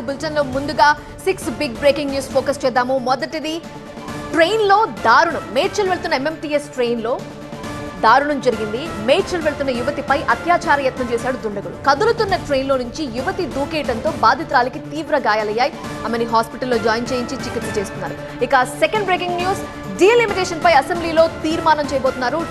Bulletin లో ముందుగా 6 big breaking news focus చేద్దాము. మొదటిది, ట్రైన్ లో దారుణం. మేడ్చల్ వెళ్తున్న ఎంఎంటీఎస్ ట్రైన్ లో దారుణం జరిగింది. మేడ్చల్ వెళ్తున్న యువతిపై అత్యాచార యత్నం చేశాడు దుండగుడు. కదులుతున్న ట్రైన్ లో నుంచి యువతి దూకేయడంతో బాధితురాలికి తీవ్ర గాయాలయ్యాయి. ఆమెని హాస్పిటల్లో జాయిన్ చేయించి చికిత్స చేస్తున్నారు. ఇక సెకండ్ బ్రేకింగ్ న్యూస్, డీలిమిటేషన్ పై అసెంబ్లీలో తీర్మానం చేయబోతున్నారు.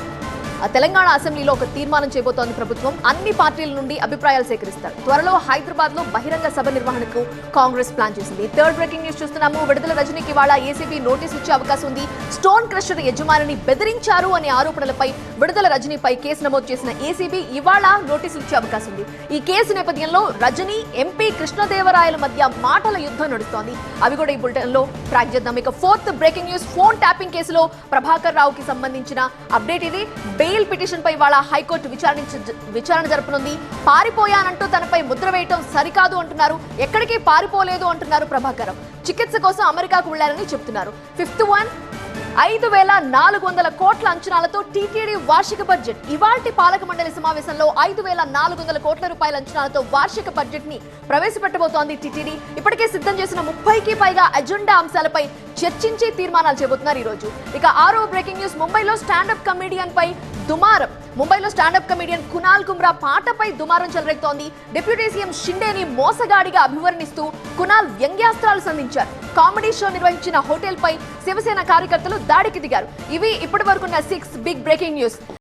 తెలంగాణ అసెంబ్లీలో ఒక తీర్మానం చేయబోతోంది ప్రభుత్వం. అన్ని పార్టీల నుండి అభిప్రాయాలు సేకరిస్తారు. త్వరలో హైదరాబాద్ లో బహిరంగ సభ నిర్వహణకు కాంగ్రెస్ ప్లాన్ చేసింది. థర్డ్ బ్రేకింగ్ న్యూస్ చూస్తున్నాము. విడుదల రజనీకి ఇవాళ ఏసీబీ నోటీస్ ఇచ్చే అవకాశం ఉంది. స్టోన్ క్రషర్ యజమానిని బెదిరించారు అనే ఆరోపణలపై విడుదల రజనీపై కేసు నమోదు చేసిన ఏసీబీ ఇవాళ నోటీసులు ఇచ్చే అవకాశం ఉంది. ఈ కేసు నేపథ్యంలో రజనీ, ఎంపీ కృష్ణదేవరాయల మధ్య మాటల యుద్ధం నడుస్తోంది. అవి కూడా ఈ బులెటిన్ లో ట్రాక్ చేద్దాం. ఇక fourth breaking news, phone tapping కేసులో ప్రభాకర్ రావుకి సంబంధించిన అప్డేట్ ఇది. బెయిల్ పిటిషన్ పై ఇవాళ హైకోర్టు విచారణ జరపనుంది. పారిపోయానంటూ తనపై ముద్ర వేయటం సరికాదు అంటున్నారు. ఎక్కడికి పారిపోలేదు అంటున్నారు ప్రభాకర్ రావు. చికిత్స కోసం అమెరికాకు వెళ్లారని చెప్తున్నారు. ఫిఫ్త్ వన్, 5,400 కోట్ల అంచనాలతో టీటీడీ వార్షిక బడ్జెట్. ఇవాల్టి పాలక మండలి సమావేశంలో 5,400 కోట్ల రూపాయల అంచనాలతో వార్షిక బడ్జెట్ ని ప్రవేశపెట్టబోతోంది టీటీడీ. ఇప్పటికే సిద్ధం చేసిన 30కి పైగా అజెండా అంశాలపై చర్చించి తీర్మానాలు చేయబోతున్నారు ఈ రోజు. ఇక ఆరో బ్రేకింగ్ న్యూస్, ముంబైలో స్టాండప్ కమెడియన్ పై దుమారం. ముంబైలో స్టాండప్ కమెడియన్ కునాల్ కుమ్రా పాటపై దుమారం చెలరేగుతోంది. డిప్యూటీ సీఎం షిండేని మోసగాడిగా అభివర్ణిస్తూ కునాల్ వ్యంగ్యాస్త్రాలు సంధించారు. కామెడీ షో నిర్వహించిన హోటల్ పై శివసేన కార్యకర్తలు దాడికి దిగారు. ఇవి ఇప్పటి వరకున్న 6 బిగ్ బ్రేకింగ్ న్యూస్.